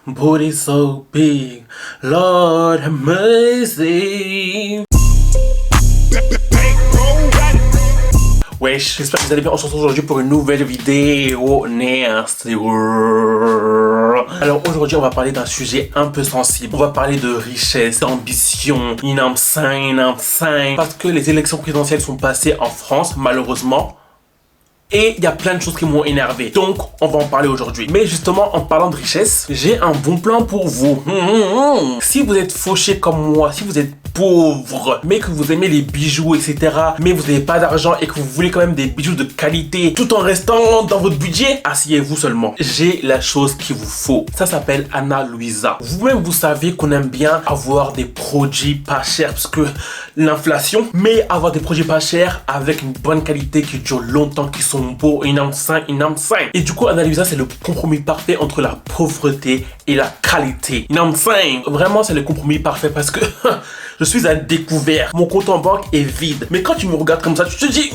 Booty so big, Lord have mercy. Wesh, j'espère que vous allez bien. On se retrouve aujourd'hui pour une nouvelle vidéo nasty. Alors aujourd'hui on va parler d'un sujet un peu sensible. On va parler de richesse, d'ambition, parce que les élections présidentielles sont passées en France, malheureusement. Et il y a plein de choses qui m'ont énervé. Donc, on va en parler aujourd'hui. Mais justement, en parlant de richesse, j'ai un bon plan pour vous. Si vous êtes fauché comme moi, si vous êtes pauvre, mais que vous aimez les bijoux, etc., mais vous n'avez pas d'argent et que vous voulez quand même des bijoux de qualité, tout en restant dans votre budget, asseyez-vous seulement. J'ai la chose qu'il vous faut. Ça s'appelle Ana Luisa. Vous-même, vous savez qu'on aime bien avoir des produits pas chers, parce que l'inflation, mais avoir des produits pas chers avec une bonne qualité qui dure longtemps, qui sont beaux, énorme. Et du coup, Ana Luisa, c'est le compromis parfait entre la pauvreté et la qualité. Vraiment, c'est le compromis parfait parce que je suis à découvert. Mon compte en banque est vide. Mais quand tu me regardes comme ça, tu te dis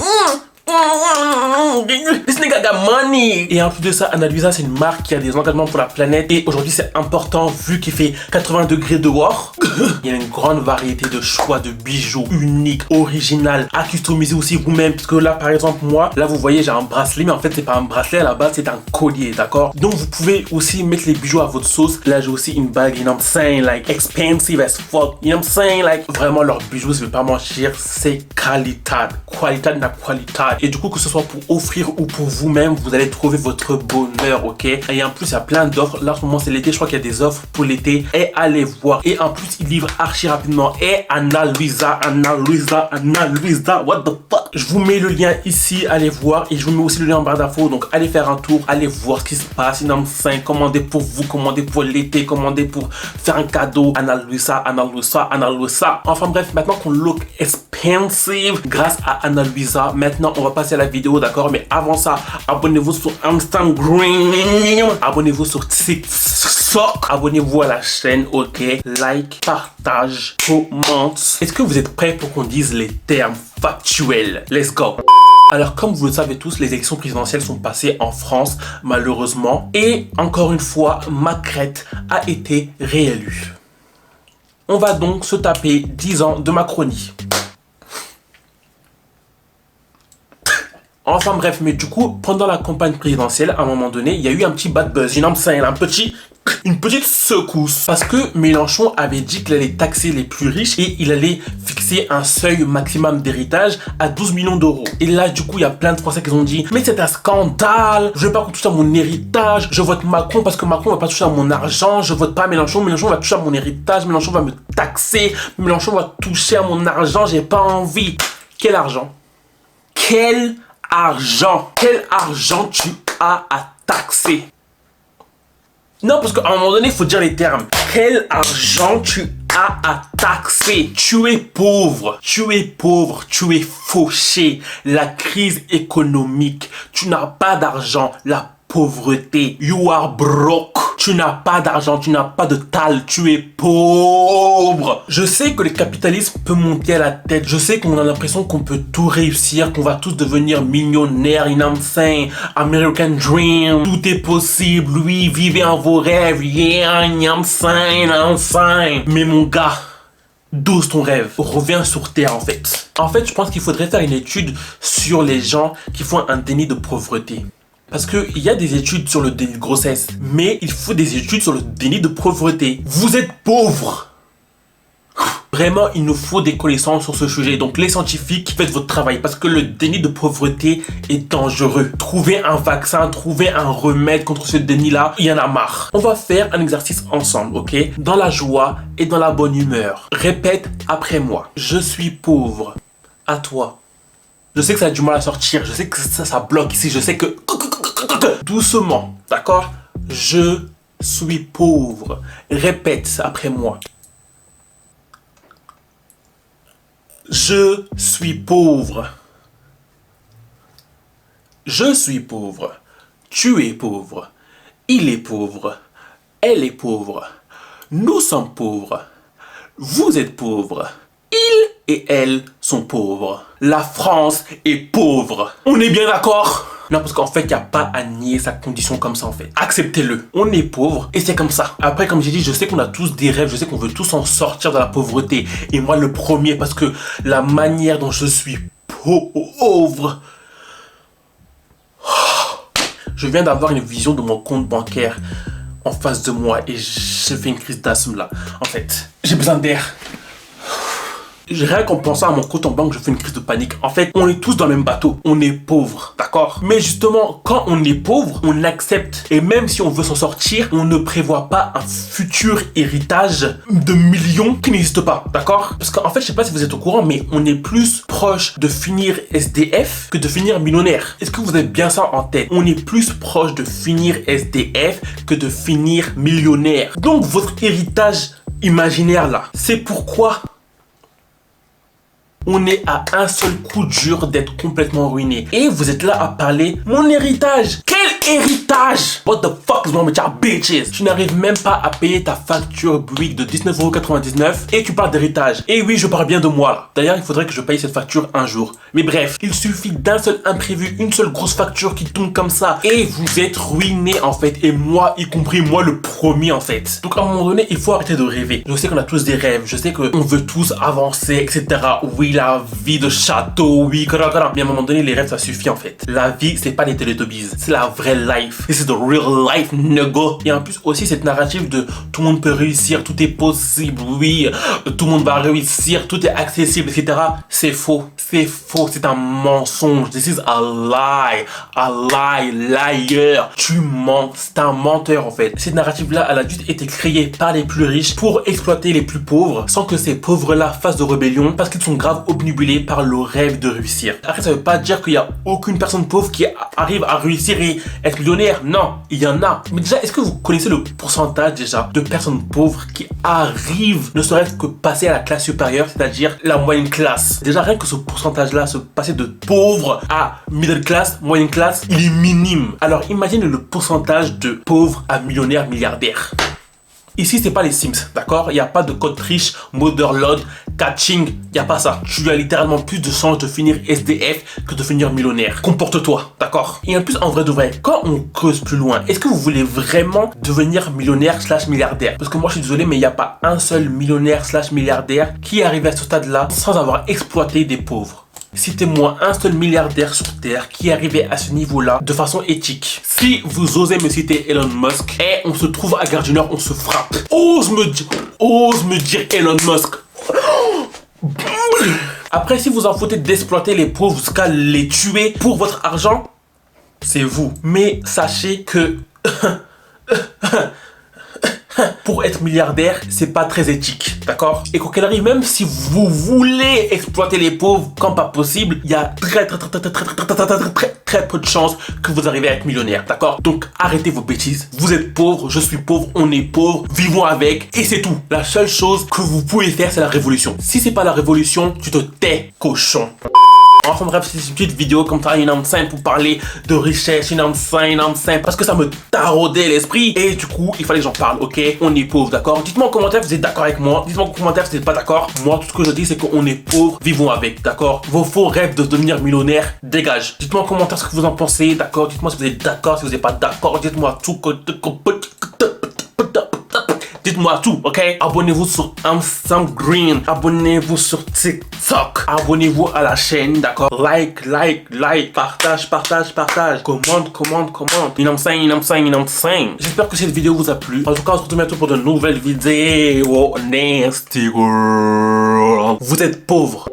this nigga got money. Et en plus de ça, Ana Luisa, c'est une marque qui a des engagements pour la planète. Et aujourd'hui, c'est important vu qu'il fait 80 degrés dehors. Il y a une grande variété de choix de bijoux uniques, original, à customiser aussi vous-même. Parce que là, par exemple, moi, là, vous voyez, j'ai un bracelet. Mais en fait, c'est pas un bracelet à la base, c'est un collier, d'accord? Donc, vous pouvez aussi mettre les bijoux à votre sauce. Là, j'ai aussi une bague, you know what I'm saying? Like, expensive as fuck. You know what I'm saying? Like, vraiment, leurs bijoux, je vais pas mentir, c'est qualité. Qualité de la qualité. Et du coup, que ce soit pour offrir ou pour vous-même, vous allez trouver votre bonheur, ok? Et en plus, il y a plein d'offres. Là, en ce moment, c'est l'été. Je crois qu'il y a des offres pour l'été. Et allez voir. Et en plus, ils livrent archi rapidement. Et Ana Luisa, what the fuck? Je vous mets le lien ici. Allez voir. Et je vous mets aussi le lien en barre d'infos. Donc, allez faire un tour. Allez voir ce qui se passe. Sinon, commandez pour vous, commandez pour l'été, commandez pour faire un cadeau. Ana Luisa. Enfin bref, maintenant qu'on look expensive grâce à Ana Luisa, maintenant on va passer à la vidéo, d'accord? Mais avant ça, abonnez-vous sur Instagram, abonnez-vous sur TikTok, abonnez-vous à la chaîne, ok? Like, partage, commente. Est-ce que vous êtes prêts pour qu'on dise les termes factuels? Let's go! Alors, comme vous le savez tous, les élections présidentielles sont passées en France, malheureusement. Et encore une fois, Macron a été réélu. On va donc se taper 10 ans de Macronie. Enfin bref, mais du coup, pendant la campagne présidentielle, à un moment donné, il y a eu un petit bad buzz, une petite secousse. Parce que Mélenchon avait dit qu'il allait taxer les plus riches et il allait fixer un seuil maximum d'héritage à 12 millions d'euros. Et là, du coup, il y a plein de Français qui ont dit « Mais c'est un scandale, je veux pas qu'on touche à mon héritage, je vote Macron parce que Macron va pas toucher à mon argent, je vote pas Mélenchon, Mélenchon va toucher à mon héritage, Mélenchon va me taxer, Mélenchon va toucher à mon argent, j'ai pas envie. » Quel argent? Quel argent tu as à taxer? Non, parce qu'à un moment donné, il faut dire les termes. Quel argent tu as à taxer? Tu es pauvre, tu es fauché. La crise économique, tu n'as pas d'argent, la pauvreté, you are broke. Tu n'as pas d'argent, tu n'as pas de tal, tu es pauvre. Je sais que le capitalisme peut monter à la tête. Je sais qu'on a l'impression qu'on peut tout réussir, qu'on va tous devenir millionnaires, you know what I'm saying? American Dream, tout est possible, oui, vivez en vos rêves, yeah, you know what I'm saying? Mais mon gars, d'où ton rêve? Reviens sur terre en fait. En fait, je pense qu'il faudrait faire une étude sur les gens qui font un déni de pauvreté. Parce qu'il y a des études sur le déni de grossesse, mais il faut des études sur le déni de pauvreté. Vous êtes pauvre. Vraiment, il nous faut des connaissances sur ce sujet. Donc les scientifiques, faites votre travail parce que le déni de pauvreté est dangereux. Trouvez un vaccin, trouvez un remède contre ce déni-là. Il y en a marre. On va faire un exercice ensemble, ok? Dans la joie et dans la bonne humeur. Répète après moi. Je suis pauvre. À toi. Je sais que ça a du mal à sortir. Je sais que ça bloque ici. Je sais que... Doucement, d'accord? Je suis pauvre. Répète après moi. Je suis pauvre. Je suis pauvre. Tu es pauvre. Il est pauvre. Elle est pauvre. Nous sommes pauvres. Vous êtes pauvres. Il et elle sont pauvres. La France est pauvre. On est bien d'accord? Non, parce qu'en fait, il n'y a pas à nier sa condition comme ça, en fait. Acceptez-le. On est pauvre et c'est comme ça. Après, comme j'ai dit, je sais qu'on a tous des rêves, je sais qu'on veut tous en sortir de la pauvreté. Et moi, le premier, parce que la manière dont je suis pauvre... Je viens d'avoir une vision de mon compte bancaire en face de moi et j'ai fait une crise d'asthme là. En fait, j'ai besoin d'air. Rien qu'en pensant à mon compte en banque, je fais une crise de panique. En fait, on est tous dans le même bateau. On est pauvre, d'accord? Mais justement, quand on est pauvre, on accepte. Et même si on veut s'en sortir, on ne prévoit pas un futur héritage de millions qui n'existe pas, d'accord? Parce qu'en fait, je sais pas si vous êtes au courant, mais on est plus proche de finir SDF que de finir millionnaire. Est-ce que vous avez bien ça en tête? On est plus proche de finir SDF que de finir millionnaire. Donc, votre héritage imaginaire là, c'est pourquoi on est à un seul coup dur d'être complètement ruiné. Et vous êtes là à parler mon héritage. Quel héritage? What the fuck is wrong with y'all bitches? Tu n'arrives même pas à payer ta facture Bouygues de 19,99 € et tu parles d'héritage. Et oui, je parle bien de moi là. D'ailleurs, il faudrait que je paye cette facture un jour. Mais bref, il suffit d'un seul imprévu, une seule grosse facture qui tombe comme ça et vous êtes ruiné en fait. Et moi, y compris moi le premier en fait. Donc à un moment donné, il faut arrêter de rêver. Je sais qu'on a tous des rêves. Je sais qu'on veut tous avancer, etc. Oui, la vie de château, oui, mais à un moment donné, les rêves, ça suffit en fait. La vie, c'est pas les Teletubbies, c'est la vraie life. This is the real life, nigga. Et en plus, aussi, cette narrative de tout le monde peut réussir, tout est possible, oui, tout le monde va réussir, tout est accessible, etc. C'est faux, c'est un mensonge. This is a lie, liar. Tu mens, c'est un menteur en fait. Cette narrative-là, elle a juste été créée par les plus riches pour exploiter les plus pauvres, sans que ces pauvres-là fassent de rébellion, parce qu'ils sont grave obnubilés par le rêve de réussir. Après, ça veut pas dire qu'il y a aucune personne pauvre qui arrive à réussir et être millionnaire. Non, il y en a. Mais déjà, est-ce que vous connaissez le pourcentage déjà de personnes pauvres qui arrivent, ne serait-ce que passer à la classe supérieure, c'est-à-dire la moyenne classe? Déjà, rien que ce pourcentage-là, se passer de pauvre à middle class, moyenne classe, il est minime. Alors, imagine le pourcentage de pauvres à millionnaires, milliardaires. Ici, c'est pas les Sims, d'accord? Il n'y a pas de code triche, motherload, catching, il n'y a pas ça. Tu as littéralement plus de chances de finir SDF que de finir millionnaire. Comporte-toi, d'accord? Et en plus, en vrai de vrai, quand on creuse plus loin, est-ce que vous voulez vraiment devenir millionnaire / milliardaire? Parce que moi, je suis désolé, mais il n'y a pas un seul millionnaire / milliardaire qui est arrivé à ce stade-là sans avoir exploité des pauvres. Citez-moi un seul milliardaire sur Terre qui est arrivé à ce niveau-là de façon éthique. Si vous osez me citer Elon Musk, et on se trouve à Gare du Nord, on se frappe. Ose me dire Elon Musk. Après, si vous en foutez d'exploiter les pauvres jusqu'à les tuer pour votre argent, c'est vous. Mais sachez que... pour être milliardaire, c'est pas très éthique, d'accord? Et quoi qu'elle arrive, même si vous voulez exploiter les pauvres quand pas possible, il y a très peu de chances que vous arrivez à être millionnaire, d'accord? Donc arrêtez vos bêtises. Vous êtes pauvre, je suis pauvre, on est pauvre, vivons avec et c'est tout. La seule chose que vous pouvez faire, c'est la révolution. Si c'est pas la révolution, tu te tais, cochon. Enfin bref, c'est une petite vidéo comme ça, pour parler de richesse, parce que ça me taraudait l'esprit et du coup, il fallait que j'en parle, ok? On est pauvre, d'accord? Dites-moi en commentaire si vous êtes d'accord avec moi, dites-moi en commentaire si vous n'êtes pas d'accord. Moi, tout ce que je dis, c'est qu'on est pauvre, vivons avec, d'accord? Vos faux rêves de devenir millionnaire, dégage. Dites-moi en commentaire ce que vous en pensez, d'accord? Dites-moi si vous êtes d'accord, si vous n'êtes pas d'accord, dites-moi tout. Dites-moi tout, ok? Abonnez-vous sur Amsterdam Green. Abonnez-vous sur TikTok. Abonnez-vous à la chaîne, d'accord? Like. Partage. Commente. You know what I'm saying? J'espère que cette vidéo vous a plu. En tout cas, on se retrouve bientôt pour de nouvelles vidéos. Nasty girl. Vous êtes pauvre.